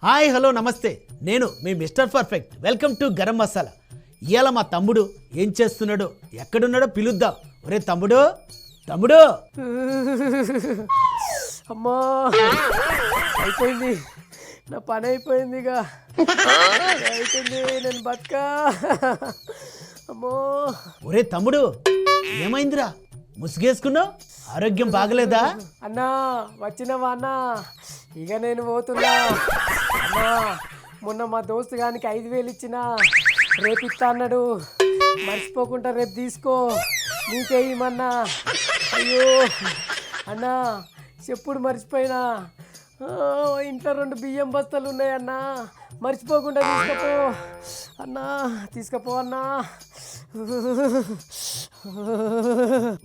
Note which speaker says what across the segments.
Speaker 1: Hi hello నమస్తే, నేను మీ mister perfect. Welcome to Garam Masala. ఇవాళ మా తమ్ముడు ఏం చేస్తున్నాడో ఎక్కడున్నాడో పిలుద్దాం. ఒరే తమ్ముడు, తమ్ముడు.
Speaker 2: అమ్మా అయిపోయింది, నా పని అయిపోయింది. ఇక అయిపోయింది, నేను బతుకా. అమ్మో.
Speaker 1: ఒరే తమ్ముడు, ఏమైందిరా ముసుగేసుకున్నావు? ఆరోగ్యం బాగలేదా?
Speaker 2: అన్నా వచ్చినవా అన్నా? ఇక నేను పోతున్నా అన్నా. మొన్న మా దోస్తు గానికి 5,000 ఇచ్చిన, రేపు ఇస్తా అన్నాడు. మర్చిపోకుండా రేపు తీసుకో, నీకేమన్నా. అయ్యో అన్నా, చెప్పుడు మర్చిపోయినా. ఇంట్లో 2 బియ్యం బస్తాలు ఉన్నాయన్నా, మర్చిపోకుండా తీసుకపో అన్నా, తీసుకపో అన్నా.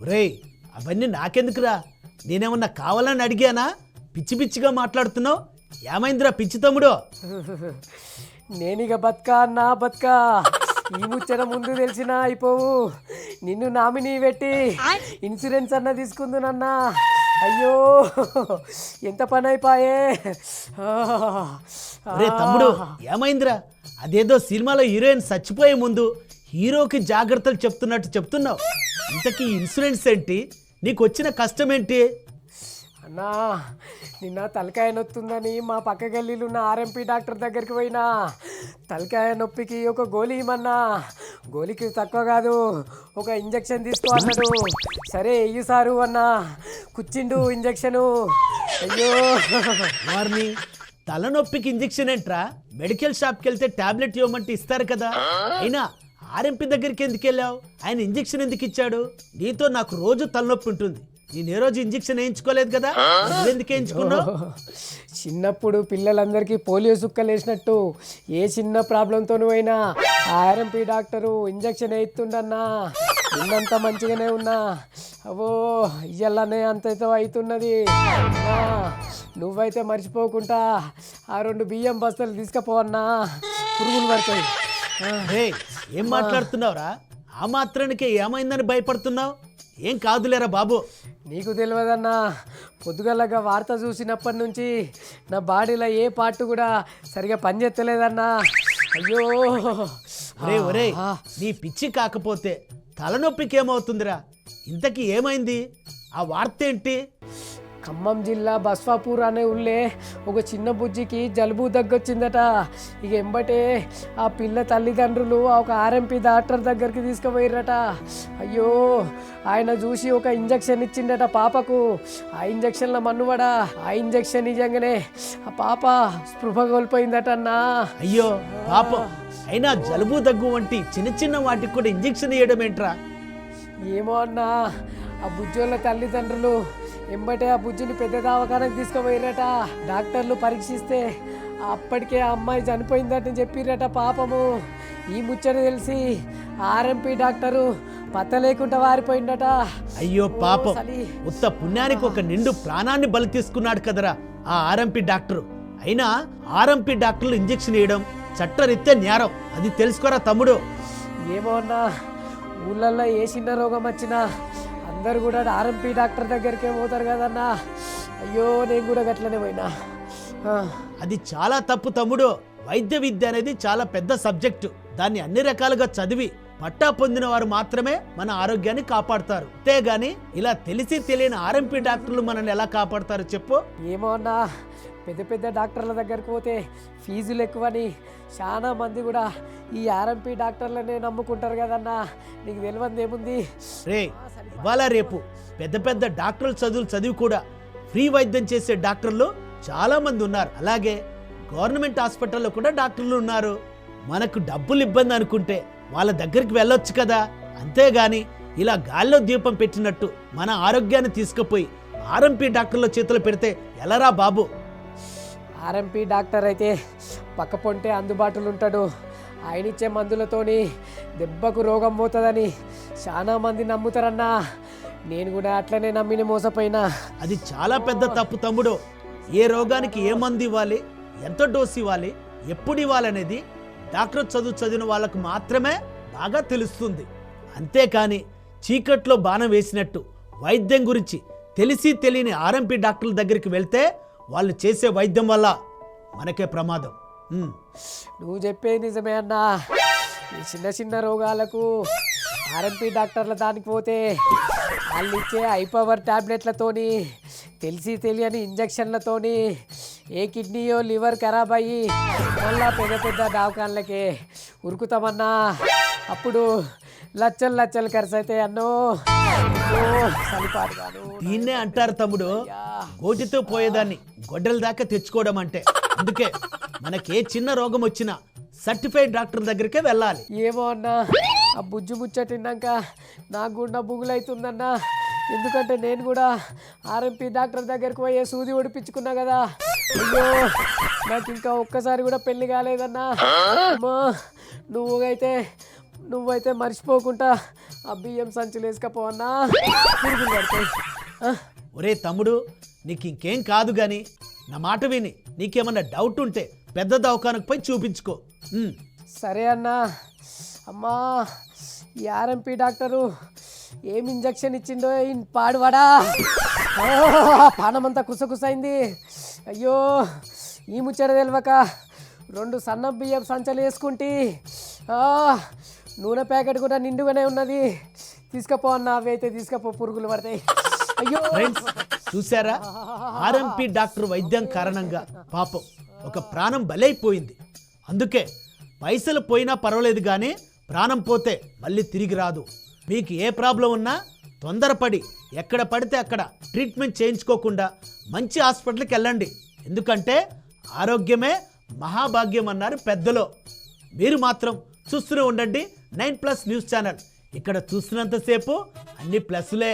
Speaker 1: ఒరేయ్, అవన్నీ నాకెందుకురా? నేనేమన్నా కావాలని అడిగానా? పిచ్చి పిచ్చిగా మాట్లాడుతున్నావు. ఏమైందిరా పిచ్చి తమ్ముడు?
Speaker 2: నేనిక బతుకా అన్నా, బతుకా. ఈ ముచ్చట ముందు తెలిసినా అయిపోవు. నిన్ను నామినీ పెట్టి ఇన్సూరెన్స్ అన్న తీసుకుందునన్నా. అయ్యో ఎంత పని అయిపోయే.
Speaker 1: ఒరే తమ్ముడు, ఏమైందిరా? అదేదో సినిమాలో హీరోయిన్ చచ్చిపోయే ముందు హీరోకి జాగ్రత్తలు చెప్తున్నట్టు చెప్తున్నావు. ఇంతకీ ఇన్సూరెన్స్ ఏంటి? నీకు వచ్చిన కష్టం ఏంటి?
Speaker 2: అన్నా, నిన్న తలకాయ నొత్తుందని మా పక్క గల్లీలో ఉన్న ఆర్ఎంపీ డాక్టర్ దగ్గరికి పోయినా. తలకాయ నొప్పికి ఒక గోళీ ఇమ్మన్నా. గోళీకి తక్కువ కాదు, ఒక ఇంజక్షన్ తీసుకో అన్నాడు. సరే ఎయ్యి సారు అన్నా. కుచ్చిండు ఇంజక్షను. అయ్యో
Speaker 1: వారిని తలనొప్పికి ఇంజక్షన్ ఏంట్రా? మెడికల్ షాప్కి వెళ్తే టాబ్లెట్ ఇవ్వమంటే ఇస్తారు కదా. అయినా ఆర్ఎంపీ దగ్గరికి ఎందుకు వెళ్ళావు? ఆయన ఇంజక్షన్ ఎందుకు ఇచ్చాడు? నీతో నాకు రోజు తలనొప్పి ఉంటుంది. నేను ఏ రోజు ఇంజక్షన్ వేయించుకోలేదు కదా, ఎందుకు వేయించుకున్నావు?
Speaker 2: చిన్నప్పుడు పిల్లలందరికీ పోలియో సుక్కలు వేసినట్టు ఏ చిన్న ప్రాబ్లంతోనూ అయినా ఆర్ఎంపీ డాక్టరు ఇంజక్షన్ వేయిస్తుండన్నా. నిన్నంత మంచిగానే ఉన్నా, అవో ఇయ్యల్లనే అంతతో అవుతున్నది. నువ్వైతే మర్చిపోకుండా ఆ 2 బియ్యం బస్తాలు తీసుకుపోవన్నా, పురుగులు పడతాయి.
Speaker 1: ఏం మాట్లాడుతున్నావురా? ఆ మాత్రానికే ఏమైందని భయపడుతున్నావు? ఏం కాదులేరా బాబు.
Speaker 2: నీకు తెలియదన్నా, పొద్దుగల్లగా వార్త చూసినప్పటి నుంచి నా బాడీలో ఏ పార్ట్ కూడా సరిగా పనిచేస్తలేదన్నా. అయ్యో
Speaker 1: ఒరే ఒరే, నీ పిచ్చి కాకపోతే తలనొప్పికి ఏమవుతుందిరా? ఇంతకీ ఏమైంది? ఆ వార్త ఏంటి?
Speaker 2: ఖమ్మం జిల్లా బస్వాపూర్ అనే ఊళ్ళే ఒక చిన్న బుజ్జికి జలుబు దగ్గొచ్చిందట. ఇక ఎంబటే ఆ పిల్ల తల్లిదండ్రులు ఒక ఆర్ఎంపీ డాక్టర్ దగ్గరికి తీసుకుపోయిర్రట. అయ్యో ఆయన చూసి ఒక ఇంజక్షన్ ఇచ్చిండట పాపకు. ఆ ఇంజక్షన్ల మన్నువడా, ఆ ఇంజక్షన్ నిజంగానే ఆ పాప స్పృహ కోల్పోయిందట అన్నా.
Speaker 1: అయ్యో పాపం. అయినా జలుబు దగ్గు వంటి చిన్న చిన్న వాటికి కూడా ఇంజక్షన్ వేయడం ఏంట్రా?
Speaker 2: ఏమో అన్నా, ఆ బుజ్జోళ్ళ తల్లిదండ్రులు ఎంబటే ఆ బుజ్జిని పెద్ద దవాఖానకు తీసుకుపోయిరట. డాక్టర్లు పరీక్షిస్తే అప్పటికే ఆ అమ్మాయి చనిపోయిందని చెప్పిరట పాపము. ఈ ముచ్చట తెలిసి ఆర్ఎంపీ డాక్టరు పత్త లేకుండా వారిపోయిందట.
Speaker 1: అయ్యో పాపం, ఉత్త పుణ్యానికి ఒక నిండు ప్రాణాన్ని బలి తీసుకున్నాడు కదరా ఆ ఆర్ఎంపీ డాక్టరు. అయినా ఆర్ఎంపీ డాక్టర్లు ఇంజక్షన్ వేయడం చట్టరీత్యా నేరం, అది తెలుసుకోరా తమ్ముడు.
Speaker 2: ఏమో అన్నా, ఊళ్ళల్లో ఏ చిన్న రోగం వచ్చినా అందరు కూడా ఆర్ఎంపీ డాక్టర్ దగ్గరికే పోతారు కదన్నా. అయ్యో నేను కూడా గట్లనే పోయినా.
Speaker 1: అది చాలా తప్పు తమ్ముడు. వైద్య విద్య అనేది చాలా పెద్ద సబ్జెక్టు. దాన్ని అన్ని రకాలుగా చదివి పట్టా పొందిన వారు మాత్రమే మన ఆరోగ్యాన్ని కాపాడుతారు. అంతేగాని ఇలా తెలిసి తెలియని ఆర్ఎంపీ డాక్టర్లు మనల్ని ఎలా కాపాడుతారు చెప్పు?
Speaker 2: ఏమో అన్నా, పెద్ద పెద్ద డాక్టర్ల దగ్గరికి పోతే ఫీజులు ఎక్కువని చాలా మంది కూడా ఈ ఆర్ఎంపీ డాక్టర్లనే నమ్ముకుంటారు కదన్నా. నీకు తెలియదు ఏముంది
Speaker 1: రే, ఇవాళ రేపు పెద్ద పెద్ద డాక్టర్ల చదువులు చదివి కూడా ఫ్రీ వైద్యం చేసే డాక్టర్లు చాలా మంది ఉన్నారు. అలాగే గవర్నమెంట్ హాస్పిటల్లో కూడా డాక్టర్లు ఉన్నారు. మనకు డబ్బులు ఇబ్బంది అనుకుంటే వాళ్ళ దగ్గరికి వెళ్ళొచ్చు కదా. అంతేగాని ఇలా గాల్లో దీపం పెట్టినట్టు మన ఆరోగ్యాన్ని తీసుకుపోయి ఆర్ఎంపీ డాక్టర్ల చేతులు పెడితే ఎలారా బాబు?
Speaker 2: ఆర్ఎంపీ డాక్టర్ అయితే పక్క పొంటే అందుబాటులో ఉంటాడు. ఆయన ఇచ్చే మందులతోని దెబ్బకు రోగం పోతుందని చాలా మంది నమ్ముతారన్నా. నేను కూడా అట్లనే నమ్మిన మోసపోయినా.
Speaker 1: అది చాలా పెద్ద తప్పు తమ్ముడు. ఏ రోగానికి ఏ మందు ఇవ్వాలి, ఎంత డోసు ఇవ్వాలి, ఎప్పుడు ఇవ్వాలనేది డాక్టర్ చదివిన వాళ్ళకు మాత్రమే బాగా తెలుస్తుంది. అంతేకాని చీకట్లో బాణం వేసినట్టు వైద్యం గురించి తెలిసి తెలియని ఆర్ఎంపీ డాక్టర్ల దగ్గరికి వెళ్తే వాళ్ళు చేసే వైద్యం వల్ల మనకే ప్రమాదం.
Speaker 2: నువ్వు చెప్పేది నిజమే అన్నా. ఈ చిన్న చిన్న రోగాలకు ఆర్ఎంపీ డాక్టర్ల దానికి పోతే వాళ్ళు ఇచ్చే హైపవర్ టాబ్లెట్లతోని తెలిసి తెలియని ఇంజక్షన్లతోని ఏ కిడ్నీయో లివర్ ఖరాబ్ అయ్యి మళ్ళా పెద్ద పెద్ద దవాఖానలకే ఉరుకుతామన్నా. అప్పుడు లచ్చలు లచ్చలు ఖర్చు అయితే అన్నో సరిపాడుగాను.
Speaker 1: దీన్నే అంటారు తమ్ముడు, గోటితో పోయేదాన్ని గొడ్డల దాకా తెచ్చుకోవడం అంటే. అందుకే మనకే చిన్న రోగం వచ్చినా సర్టిఫైడ్ డాక్టర్ దగ్గరికే వెళ్ళాలి.
Speaker 2: ఏమో అన్నా, ఆ బుజ్జు ముచ్చటిన్నాక నాకు కూడా బుగులవుతుందన్నా. ఎందుకంటే నేను కూడా ఆర్ఎంపీ డాక్టర్ దగ్గరికి పోయే సూది ఒడిపించుకున్నా కదా. అయ్యో నాకు ఇంకా ఒక్కసారి కూడా పెళ్లి కాలేదన్నా. అమ్మా నువ్వైతే మర్చిపోకుండా ఆ బియ్యం సంచులు వేసుకపోవన్నా, పురుగులు పడతాయి.
Speaker 1: ఒరే తమ్ముడు, నీకు ఇంకేం కాదు కానీ నా మాట విని నీకేమన్నా డౌట్ ఉంటే పెద్ద దవాఖానకు పోయి చూపించుకో.
Speaker 2: సరే అన్నా. అమ్మా ఈ ఆర్ఎంపీ డాక్టరు ఏం ఇంజక్షన్ ఇచ్చిండో పాడువాడా, పానమంతా కుసకుసైంది. అయ్యో ఈ ముచ్చట తెలియక 2 సన్న బియ్యం సంచలు వేసుకుంటే నూనె ప్యాకెట్ కూడా నిండుగానే ఉన్నది. తీసుకపో అన్న, అవి అయితే తీసుకపో, పురుగులు పడతాయి. అయ్యో
Speaker 1: ఫ్రెండ్స్ చూసారా, ఆర్ఎంపీ డాక్టర్ వైద్యం కారణంగా పాపం ఒక ప్రాణం బలైపోయింది. అందుకే పైసలు పోయినా పర్వాలేదు కానీ ప్రాణం పోతే మళ్ళీ తిరిగి రాదు. మీకు ఏ ప్రాబ్లం ఉన్నా తొందరపడి ఎక్కడ పడితే అక్కడ ట్రీట్మెంట్ చేయించుకోకుండా మంచి హాస్పిటల్కి వెళ్ళండి. ఎందుకంటే ఆరోగ్యమే మహాభాగ్యం అన్నారు పెద్దలో. మీరు మాత్రం చూస్తూనే ఉండండి 9+ న్యూస్ ఛానల్. ఇక్కడ చూస్తున్నంతసేపు అన్ని ప్లస్లే.